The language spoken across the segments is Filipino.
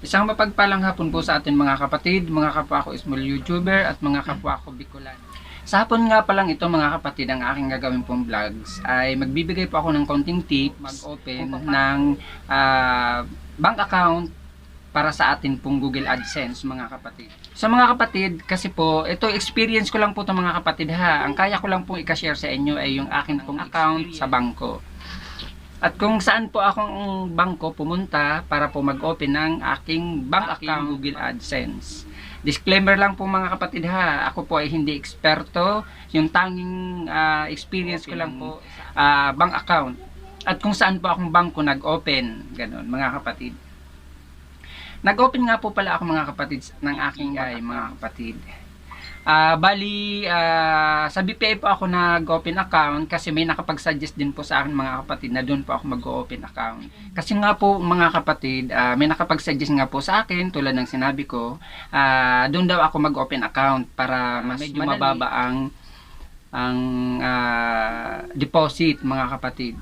Isang mapagpalang hapon po sa atin mga kapatid, mga kapwa ko small YouTuber at mga kapwa ko Bicolano. Sa hapon nga pa lang ito mga kapatid, ang aking gagawin pong vlogs ay magbibigay po ako ng konting tips mag-open ng bank account para sa atin pong Google AdSense mga kapatid. Sa mga kapatid, kasi po, ito experience ko lang po ito mga kapatid ha. Ang kaya ko lang pong i-share sa inyo ay yung akin pong account sa bangko. At kung saan po akong bangko pumunta para po mag-open ng aking bank account Google AdSense. Disclaimer lang po mga kapatid ha, ako po ay hindi eksperto, yung tanging experience ko lang po bank account. At kung saan po akong bangko nag-open, ganun mga kapatid. Nag-open nga po pala ako mga kapatid ng aking mga kapatid. Sa BPI po ako nag-open account kasi may nakapag-suggest din po sa akin mga kapatid na doon po ako mag-open account. Kasi nga po mga kapatid, may nakapag-suggest nga po sa akin tulad ng sinabi ko, doon daw ako mag-open account para mas medyo mababa ang deposit mga kapatid.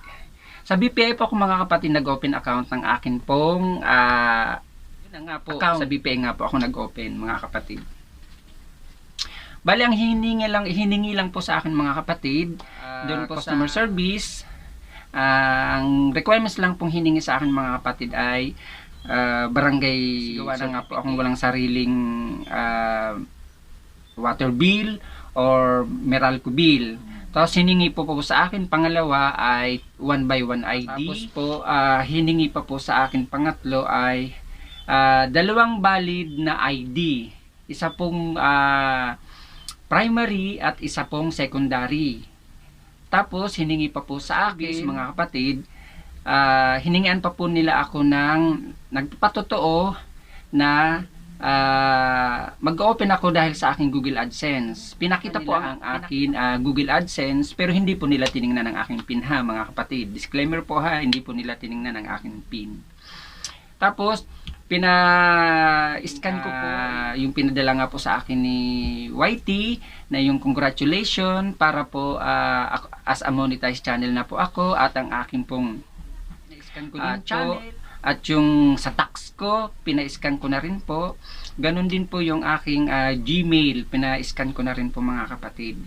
Sa BPI po ako mga kapatid nag-open account ng akin pong account. Sa BPI nga po ako nag-open mga kapatid. Bali, ang hiningi lang po sa akin mga kapatid, doon po customer service, ang requirements lang pong hiningi sa akin mga kapatid ay barangay, gawa na nga po akong walang sariling water bill or Meralco bill. Tapos hiningi po sa akin pangalawa ay 1x1 ID. Tapos po hiningi pa po sa akin pangatlo ay dalawang valid na ID. Isa pong primary at isa pong secondary. Tapos, hiningi pa po sa akin, mga kapatid, hiningian pa po nila ako ng nagpapatotoo na mag-open ako dahil sa aking Google AdSense. Pinakita po ang akin Google AdSense, pero hindi po nila tiningnan ang aking PIN ha, mga kapatid. Disclaimer po ha, hindi po nila tiningnan ang aking PIN. Tapos, pina-scan ko po yung pinadala nga po sa akin ni YT na yung congratulation para po as a monetized channel na po ako at ang aking pong na-scan ko din channel at yung sa tax ko pina-scan ko na rin po. Ganon din po yung aking Gmail, pina-scan ko na rin po mga kapatid.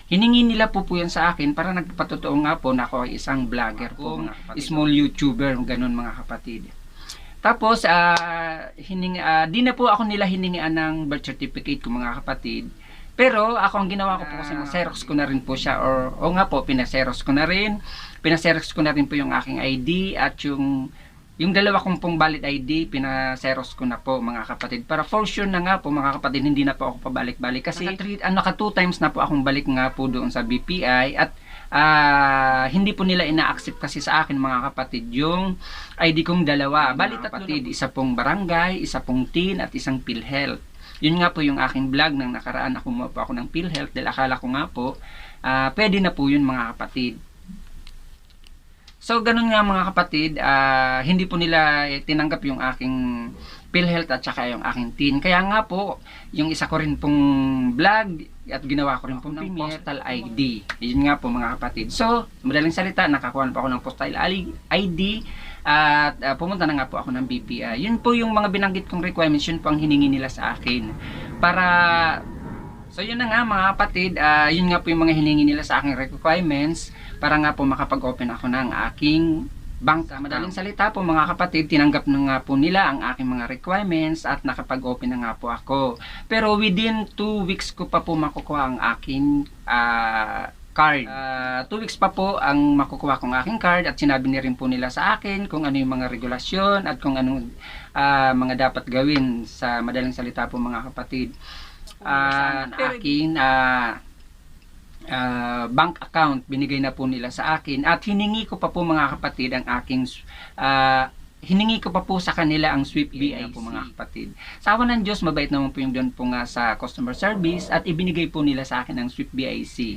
Hiningi nila po yan sa akin para nagpapatotoo nga po na ako ay isang vlogger po, mga kapatid, small YouTuber, ganon mga kapatid. Tapos, di na po ako nila hiningian ng birth certificate ko mga kapatid. Pero, ako ang ginawa ko po kasi xerox ko na rin po siya. O nga po, pinaxerox ko na rin. Pinaxerox ko na rin po yung aking ID at yung dalawa kong pong valid ID, pinaxerox ko na po mga kapatid. Para for sure na nga po mga kapatid, hindi na po ako pabalik-balik. Kasi naka 2 times na po akong balik nga po doon sa BPI at hindi po nila ina-accept kasi sa akin mga kapatid yung ID kong dalawa. Bali kapatid, isa pong barangay, isa pong TIN at isang PhilHealth. Yun nga po yung aking vlog nang nakaraan na kumuha po ako ng PhilHealth dahil akala ko nga po pwede na po yun mga kapatid. So ganun nga mga kapatid, hindi po nila tinanggap yung aking PhilHealth at saka yung aking TIN. Kaya nga po, yung isa ko rin pong vlog at ginawa ko rin pong ng postal ID. Yun nga po mga kapatid. So, madaling salita, nakakuha po ako ng postal ID at pumunta na nga po ako ng BPI. Yun po yung mga binanggit kong requirements, yun po ang hiningi nila sa akin. So yun na nga mga kapatid, yun nga po yung mga hiningi nila sa aking requirements para nga po makapag-open ako ng aking bank. Madaling salita po mga kapatid, tinanggap na nga po nila ang aking mga requirements at nakapag-open na nga po ako. Pero within 2 weeks ko pa po makukuha ang aking card. 2 weeks pa po ang makukuha kong aking card at sinabi na rin po nila sa akin kung ano yung mga regulasyon at kung anong mga dapat gawin sa madaling salita po mga kapatid. Aking bank account binigay na po nila sa akin at hiningi ko pa po mga kapatid ang aking hiningi ko pa po sa kanila ang Swift BIC po mga kapatid. Sa awa ng Diyos, mabait naman po yung doon po nga sa customer service at ibinigay po nila sa akin ang Swift BIC.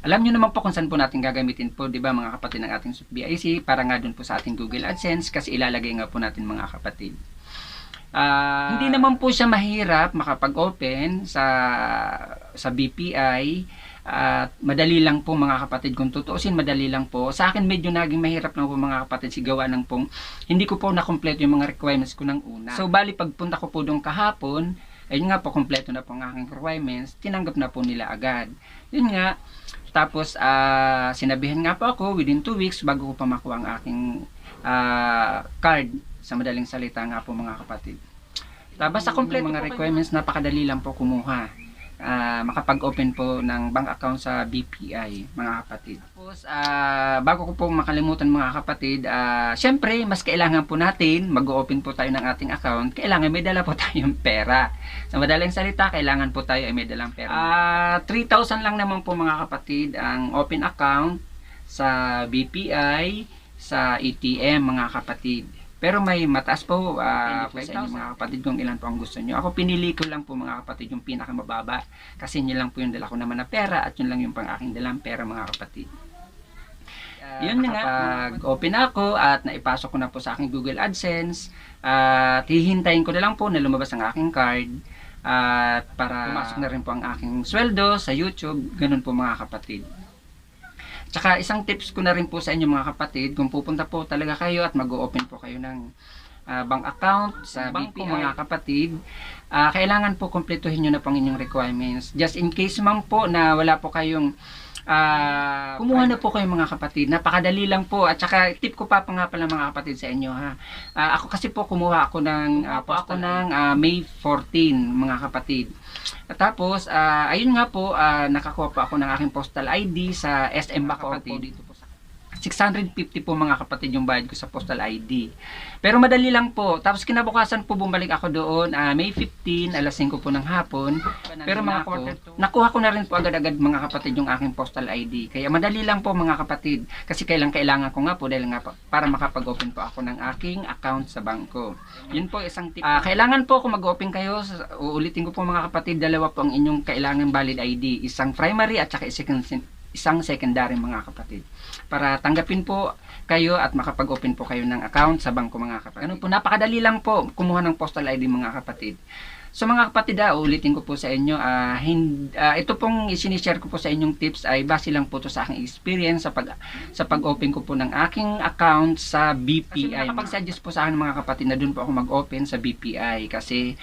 Alam niyo naman po kung saan po natin gagamitin po, di ba mga kapatid, ng ating Swift BIC para nga doon po sa ating Google AdSense kasi ilalagay nga po natin mga kapatid. Hindi naman po siya mahirap makapag-open sa BPI At madali lang po mga kapatid, kung tutuusin madali lang po. Sa akin medyo naging mahirap lang po mga kapatid, sigawa ng pong hindi ko po na-complete yung mga requirements ko ng una. So bali pagpunta ko po doon kahapon, ayun nga po, kompleto na po ang aking requirements, tinanggap na po nila agad. Yun nga, tapos sinabihan nga po ako within 2 weeks bago ko pa makuha ang aking card, sa madaling salita nga po mga kapatid. Tapos sa kompleto mga requirements, napakadali lang po kumuha. Makapag-open po ng bank account sa BPI mga kapatid. Tapos bago ko po makalimutan mga kapatid, syempre mas kailangan po natin mag-open po tayo ng ating account, kailangan may dala po tayong pera. Sa madaling salita, kailangan po tayo ay may dalang pera. 3,000 lang naman po mga kapatid ang open account sa BPI, sa ATM mga kapatid. Pero may mataas po sa inyo mga kapatid kung ilan po ang gusto nyo. Ako pinili ko lang po mga kapatid yung pinakamababa. Kasi yun lang po yung dala ko naman na pera at yun lang yung pang aking dalang pera mga kapatid. Yun nga, pag-open ako at naipasok ko na po sa aking Google AdSense. At hihintayin ko na lang po na lumabas ang aking card. At para pumasok na rin po ang aking sweldo sa YouTube. Ganun po mga kapatid. Tsaka isang tips ko na rin po sa inyo mga kapatid, kung pupunta po talaga kayo at mag-open po kayo ng bank account sa BPI mga kapatid, kailangan po kumpletuhin nyo na po ang inyong requirements. Just in case man po na wala po kayong kumuha na po kayo mga kapatid. Napakadali lang po. At saka tip ko pa nga pala mga kapatid sa inyo ha. Ako kasi po kumuha ako ng May 14 mga kapatid. At tapos ayun nga po, nakakuha po ako ng aking postal ID sa SM Bacoor po dito po sa 650 po mga kapatid yung bayad ko sa postal ID. Pero madali lang po. Tapos kinabukasan po bumalik ako doon May 15, alas 5 po ng hapon. Pero mga nakuha ko na rin po agad-agad mga kapatid yung aking postal ID. Kaya madali lang po mga kapatid. Kasi kailangan ko nga po dahil nga po, para makapag-open po ako ng aking account sa bangko. Yun po isang tip. Kailangan po kung mag-open kayo, uulitin ko po mga kapatid, dalawa po ang inyong kailangan valid ID. Isang primary at saka isang secondary mga kapatid. Para tanggapin po kayo at makapag-open po kayo ng account sa bangko mga kapatid. Ano po, napakadali lang po kumuha ng postal ID mga kapatid. So mga kapatid, ulitin ko po sa inyo, ito pong isinishare ko po sa inyong tips ay base lang po to sa aking experience sa pag-open ko po ng aking account sa BPI. Kasi nakapag-suggest po sa akin mga kapatid na doon po ako mag-open sa BPI kasi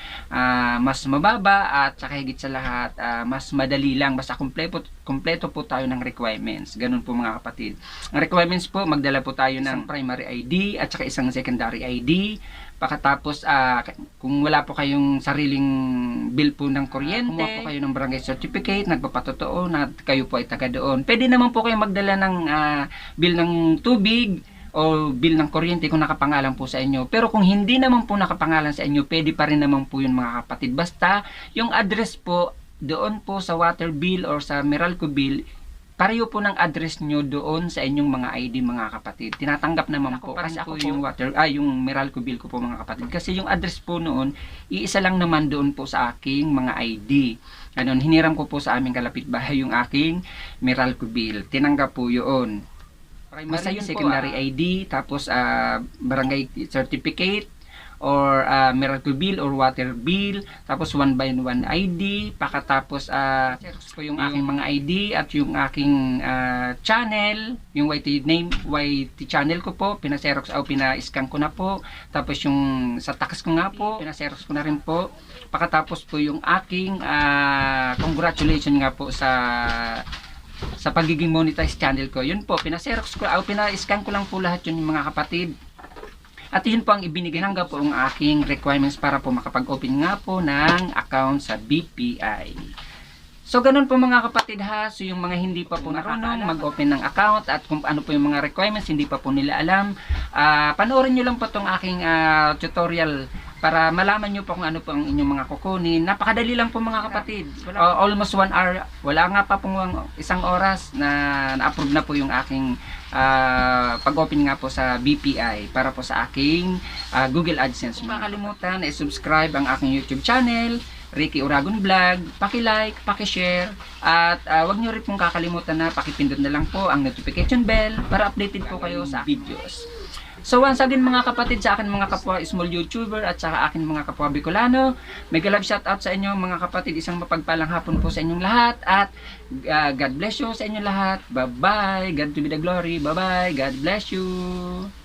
mas mababa at saka higit sa lahat, mas madali lang, basta kompleto po tayo ng requirements. Ganun po mga kapatid. Ang requirements po, magdala po tayo ng primary ID at saka isang secondary ID. Pagkatapos, kung wala po kayong sariling bill po ng kuryente, kumuha po kayo ng barangay certificate, nagpapatotoo na kayo po ay taga doon. Pwede naman po kayong magdala ng bill ng tubig o bill ng kuryente kung nakapangalan po sa inyo. Pero kung hindi naman po nakapangalan sa inyo, pwede pa rin naman po yun mga kapatid. Basta yung address po, doon po sa water bill or sa Meralco bill, pareho po ng address nyo doon sa inyong mga ID mga kapatid. Tinatanggap naman po kasi ako po yung yung Meralco bill ko po mga kapatid. Kasi yung address po noon, iisa lang naman doon po sa aking mga ID. Ganun, hiniram ko po sa aming kalapit-bahay yung aking Meralco bill. Tinanggap po yun. Primary, secondary ID, tapos barangay certificate, or Meralco bill or water bill, tapos 1x1 ID, pakatapos xerox ko yung aking mga ID at yung aking channel, yung YT channel ko po, pina-xerox o pina-scan ko na po, tapos yung sa tax ko nga po, pina-xerox ko na rin po, pakatapos po yung aking congratulations nga po sa pagiging monetized channel ko. Yun po, pina-xerox ko, pina-scan ko lang po lahat yun mga kapatid. At yun po ang ibinigay hanggang po ang aking requirements para po makapag-open nga po ng account sa BPI. So ganun po mga kapatid ha. So yung mga hindi pa po marunong mag-open ng account at kung ano po yung mga requirements hindi pa po nila alam, panoorin nyo lang po itong aking tutorial para malaman nyo po kung ano po ang inyong mga kukunin. Napakadali lang po mga kapatid. Almost 1 hour. Wala nga pa pong isang oras na na-approve na po yung aking pag-open nga po sa BPI para po sa aking Google AdSense. Huwag makalimutan na i-subscribe ang aking YouTube channel, Ricky Uragon Vlog. Paki-like, paki-share, at huwag nyo rin pong kakalimutan na pakipindot na lang po ang notification bell para updated po kayo sa videos. So once again mga kapatid, sa akin mga kapwa small YouTuber at sa akin mga kapwa Bicolano, mega love shout out sa inyo mga kapatid. Isang mapagpalang hapon po sa inyong lahat at God bless you sa inyong lahat. Bye bye. God to be the glory. Bye bye. God bless you.